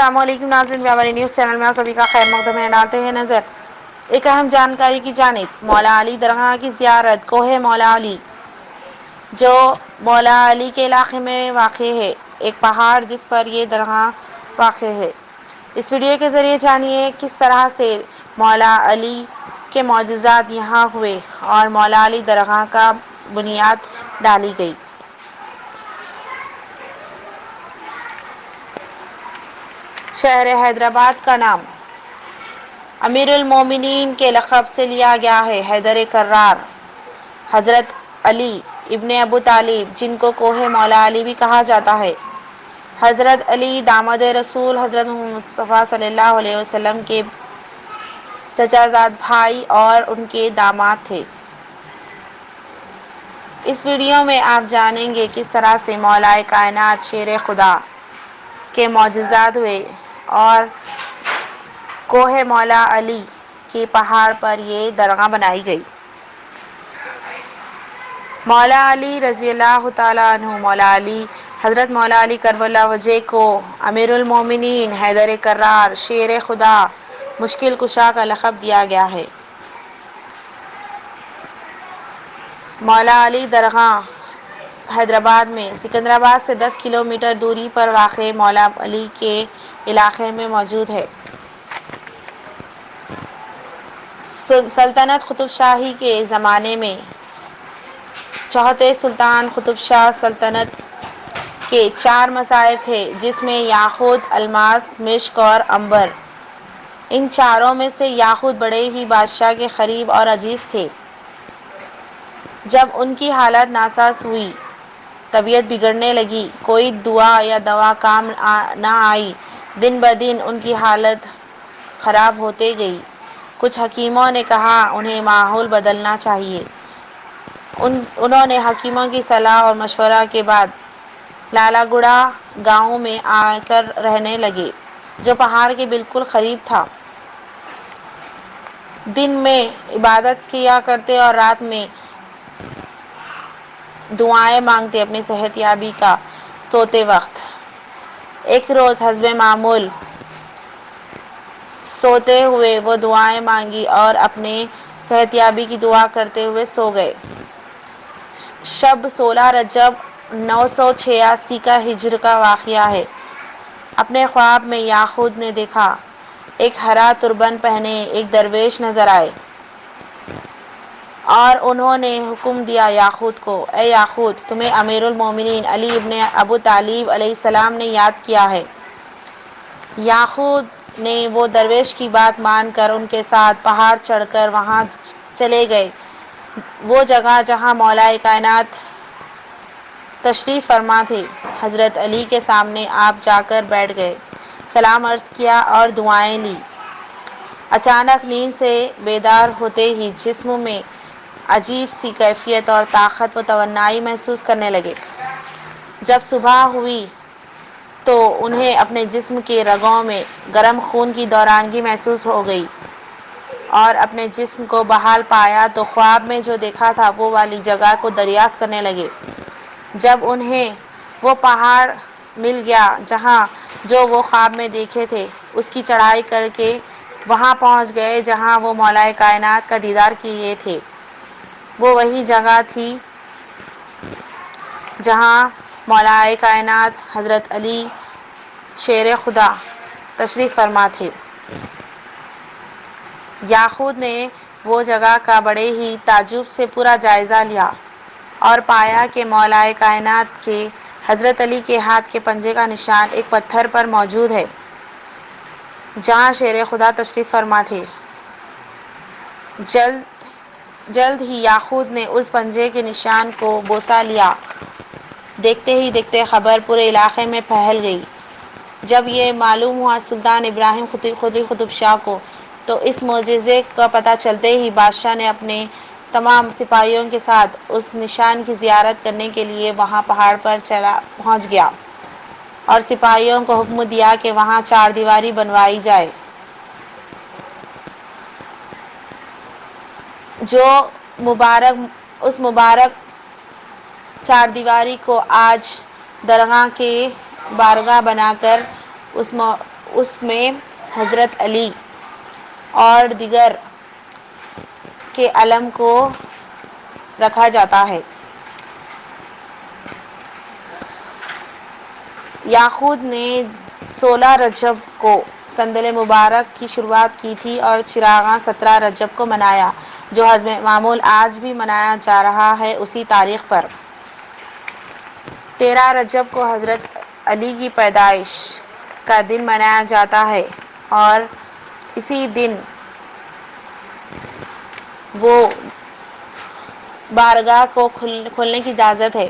السلام علیکم ناظرین، ہمارے نیوز چینل میں آپ سبھی کا خیر مقدم ہے۔ ڈالتے ہیں نظر ایک اہم جانکاری کی جانب۔ مولا علی درگاہ کی زیارت۔ کوہ مولا علی جو مولا علی کے علاقے میں واقع ہے، ایک پہاڑ جس پر یہ درگاہ واقع ہے۔ اس ویڈیو کے ذریعے جانیے کس طرح سے مولا علی کے معجزات یہاں ہوئے اور مولا علی درگاہ کا بنیاد ڈالی گئی۔ شہر حیدرآباد کا نام امیر المومنین کے لقب سے لیا گیا ہے۔ حیدر کرار حضرت علی ابن ابو طالب، جن کو کوہ مولا علی بھی کہا جاتا ہے، حضرت علی داماد رسول حضرت محمد مصطفیٰ صلی اللہ علیہ وسلم کے چچا زاد بھائی اور ان کے داماد تھے۔ اس ویڈیو میں آپ جانیں گے کس طرح سے مولا کائنات شیر خدا کے معجزات ہوئے اور کوہ مولا علی کے پہاڑ پر یہ درگاہ بنائی گئی۔ مولا علی رضی اللہ تعالیٰ عنہ۔ مولا علی حضرت مولا علی کرم اللہ وجہ کو امیر المومنین، حیدر کرار، شیر خدا، مشکل کشا کا لقب دیا گیا ہے۔ مولا علی درگاہ حیدرآباد میں سکندرآباد سے 10 کلومیٹر دوری پر واقع مولا علی کے علاقے میں موجود ہے۔ سلطنت قطب شاہی کے زمانے میں چوتھے سلطان قطب شاہ سلطنت کے 4 مصائب تھے، جس میں یاقوت، الماس، مشک اور عنبر۔ ان چاروں میں سے یاقوت بڑے ہی بادشاہ کے قریب اور عزیز تھے۔ جب ان کی حالت ناساز ہوئی، طبیعت بگڑنے لگی، کوئی دعا یا دوا کام نہ آئی، دن بدن ان کی حالت خراب ہوتے گئی۔ کچھ حکیموں نے کہا انہیں ماحول بدلنا چاہیے۔ انہوں نے حکیموں کی صلاح اور مشورہ کے بعد لالا گڑھا گاؤں میں آ کر رہنے لگے، جو پہاڑ کے بالکل قریب تھا۔ دن میں عبادت کیا کرتے اور رات میں دعائیں مانگتے اپنی صحت یابی کا۔ سوتے وقت ایک روز حسب معمول سوتے ہوئے وہ دعائیں مانگی اور اپنے صحت یابی کی دعا کرتے ہوئے سو گئے۔ شب 16 رجب 986 کا ہجری کا واقعہ ہے۔ اپنے خواب میں یاقوت نے دیکھا ایک ہرا تربن پہنے ایک درویش نظر آئے اور انہوں نے حکم دیا یاقوت کو، اے یاقوت، تمہیں امیر المومنین علی ابن ابو طالب علیہ السلام نے یاد کیا ہے۔ یاقوت نے وہ درویش کی بات مان کر ان کے ساتھ پہاڑ چڑھ کر وہاں چلے گئے۔ وہ جگہ جہاں مولا کائنات تشریف فرما تھے، حضرت علی کے سامنے آپ جا کر بیٹھ گئے، سلام عرض کیا اور دعائیں لیں۔ اچانک نیند سے بیدار ہوتے ہی جسم میں عجیب سی کیفیت اور طاقت و توانائی محسوس کرنے لگے۔ جب صبح ہوئی تو انہیں اپنے جسم کے رگوں میں گرم خون کی دورانگی محسوس ہو گئی اور اپنے جسم کو بحال پایا تو خواب میں جو دیکھا تھا وہ والی جگہ کو دریافت کرنے لگے۔ جب انہیں وہ پہاڑ مل گیا جو وہ خواب میں دیکھے تھے، اس کی چڑھائی کر کے وہاں پہنچ گئے جہاں وہ مولا کائنات کا دیدار کیے تھے۔ وہ وہی جگہ تھی جہاں مولا کائنات حضرت علی شیر خدا تشریف فرما تھے۔ یاقوت نے وہ جگہ کا بڑے ہی تعجب سے پورا جائزہ لیا اور پایا کہ مولا کائنات کے حضرت علی کے ہاتھ کے پنجے کا نشان ایک پتھر پر موجود ہے جہاں شیر خدا تشریف فرما تھے۔ جلد ہی یاقوت نے اس پنجے کے نشان کو بوسہ لیا۔ دیکھتے ہی دیکھتے خبر پورے علاقے میں پھیل گئی۔ جب یہ معلوم ہوا سلطان ابراہیم قطب شاہ کو، تو اس معجزے کا پتہ چلتے ہی بادشاہ نے اپنے تمام سپاہیوں کے ساتھ اس نشان کی زیارت کرنے کے لیے وہاں پہاڑ پر پہنچ گیا اور سپاہیوں کو حکم دیا کہ وہاں 4 دیواری بنوائی جائے۔ اس مبارک 4 دیواری کو آج درگاہ کے بارگاہ بنا کر اس میں حضرت علی اور دیگر کے علم کو رکھا جاتا ہے۔ یاقوت نے 16 رجب کو سندل مبارک کی شروعات کی تھی اور چراغاں 17 رجب کو منایا، جو حسب معمول آج بھی منایا جا رہا ہے اسی تاریخ پر۔ 13 رجب کو حضرت علی کی پیدائش کا دن منایا جاتا ہے اور اسی دن وہ بارگاہ کو کھولنے کی اجازت ہے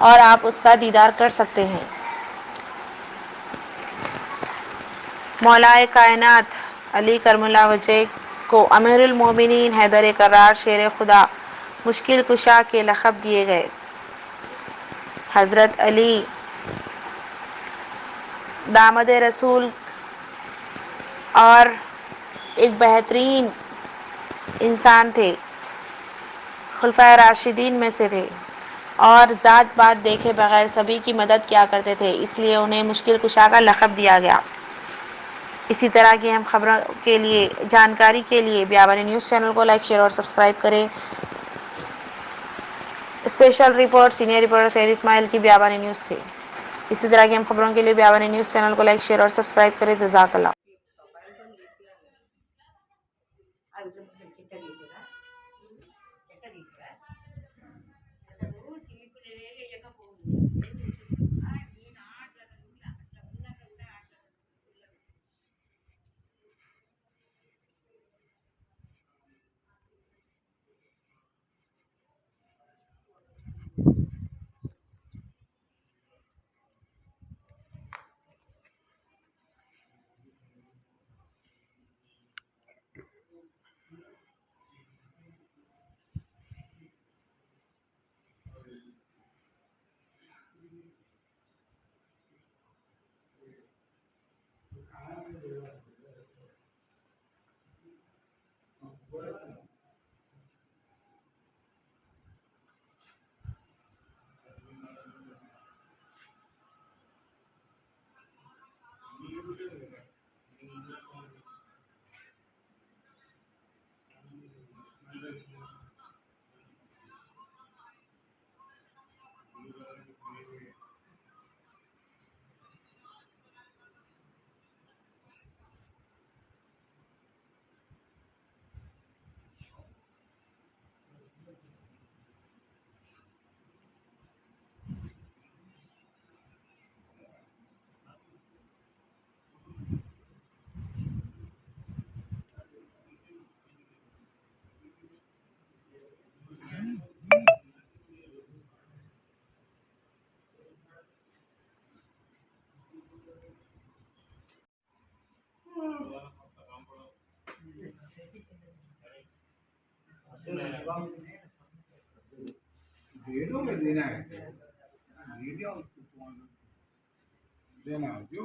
اور آپ اس کا دیدار کر سکتے ہیں۔ مولا کائنات علی کرم اللہ وجہ کو امیر المومنین حیدر کرار شیر خدا مشکل کشا کے لقب دیے گئے۔ حضرت علی داماد رسول اور ایک بہترین انسان تھے، خلفائے راشدین میں سے تھے اور ذات بات دیکھے بغیر سبھی کی مدد کیا کرتے تھے، اس لیے انہیں مشکل کشا کا لقب دیا گیا۔ اسی طرح کی اہم خبروں کے لیے جانکاری کے لیے بیابانی نیوز چینل کو لائک شیئر اور سبسکرائب کریں۔ اسپیشل رپورٹ سینئر رپورٹر سید اسماعیل کی بیابانی نیوز سے۔ اسی طرح کی اہم خبروں کے لیے بیابانی نیوز چینل کو لائک شیئر اور سبسکرائب کریں۔ جزاک اللہ۔ ویڈیو میں دینا ہے، ویڈیو دینا جو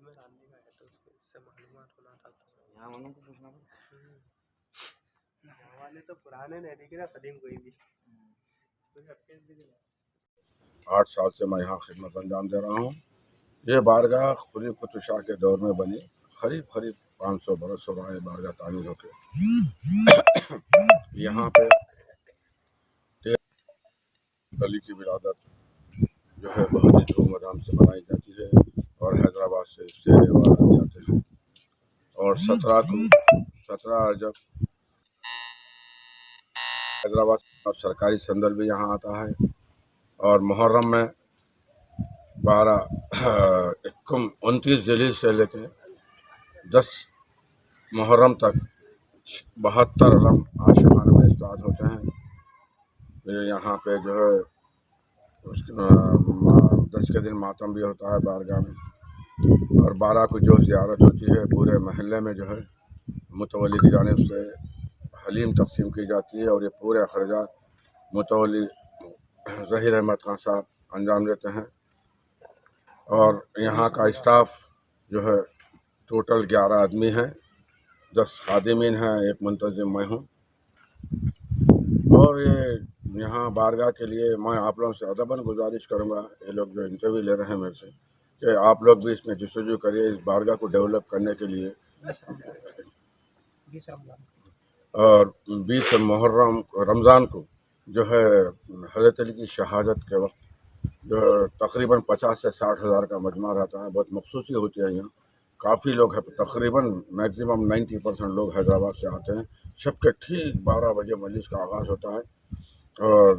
میں ڈالنے کا ہے تو اس سے معلومات ہونا تھا۔ یہاں والوں کو پوچھنا تھا، یہاں والے تو پرانے نہیں دکھ رہا، قدیم کوئی بھی 8 سال سے میں یہاں خدمت انجام دے رہا ہوں۔ یہ بارگاہ خلیف قطب شاہ کے دور میں بنی، قریب 500 برس ہو رہا ہے بارگاہ تعمیر ہو کے۔ یہاں پہ علی کی ولادت جو ہے بہت ہی دھوم دھام سے منائی جاتی ہے اور حیدرآباد سے شیر وار جاتے ہیں، اور 17 رجب حیدرآباد اور سرکاری سندر بھی یہاں آتا ہے، اور محرم میں 29 ذیل سے لے کے 10 محرم تک 72 علم عاشقانہ میں استعداد ہوتے ہیں۔ پھر یہاں پہ جو ہے 10 کے دن ماتم بھی ہوتا ہے بارگاہ میں، اور 12 کو جو زیارت ہوتی ہے پورے محلے میں جو ہے متولی کی جانب سے حلیم تقسیم کی جاتی ہے، اور یہ پورے اخراجات متولی ظہیر احمد خان صاحب انجام دیتے ہیں۔ اور یہاں کا اسٹاف جو ہے ٹوٹل 11 آدمی ہیں، 10 خادمین ہیں، ایک منتظم میں ہوں، اور یہاں بارگاہ کے لیے میں آپ لوگوں سے ادباً گزارش کروں گا، یہ لوگ جو انٹرویو لے رہے ہیں میرے سے، کہ آپ لوگ بھی اس میں جستجو کریے اس بارگاہ کو ڈیولپ کرنے کے لیے. اور 20 محرم رمضان کو جو ہے حضرت علی کی شہادت کے وقت جو تقریباً 50 سے 60 ہزار کا مجمع رہتا ہے. بہت مخصوصی ہوتی ہے یہاں، کافی لوگ ہیں، تقریباً میکسیمم 90% لوگ حیدرآباد سے آتے ہیں. شب کے ٹھیک 12 بجے مجلس کا آغاز ہوتا ہے اور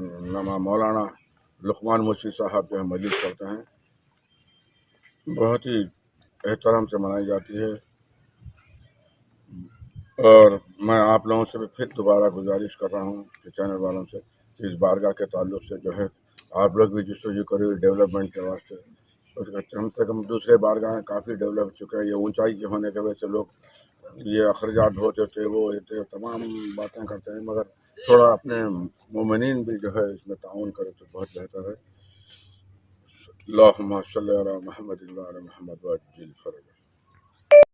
مولانا لقمان مشری صاحب جو ہے مجلس کرتے ہیں. بہت ہی احترام سے منائی جاتی ہے. اور میں آپ لوگوں سے بھی پھر دوبارہ گزارش کر رہا ہوں کہ چینل والوں سے کہ اس بارگاہ کے تعلق سے جو ہے آپ لوگ بھی جستجو کریں ڈیولپمنٹ کے واسطے. کم سے کم دوسرے بارگاہیں کافی ڈیولپ چکے ہیں. یہ اونچائی کے ہونے کی وجہ سے لوگ یہ اخراجات ہوتے تھے، وہ تمام باتیں کرتے ہیں، مگر تھوڑا اپنے مومنین بھی جو ہے اس میں تعاون کرے تو بہت بہتر ہے. اللہم صلی علی محمد وعلی محمد وعجل فرج.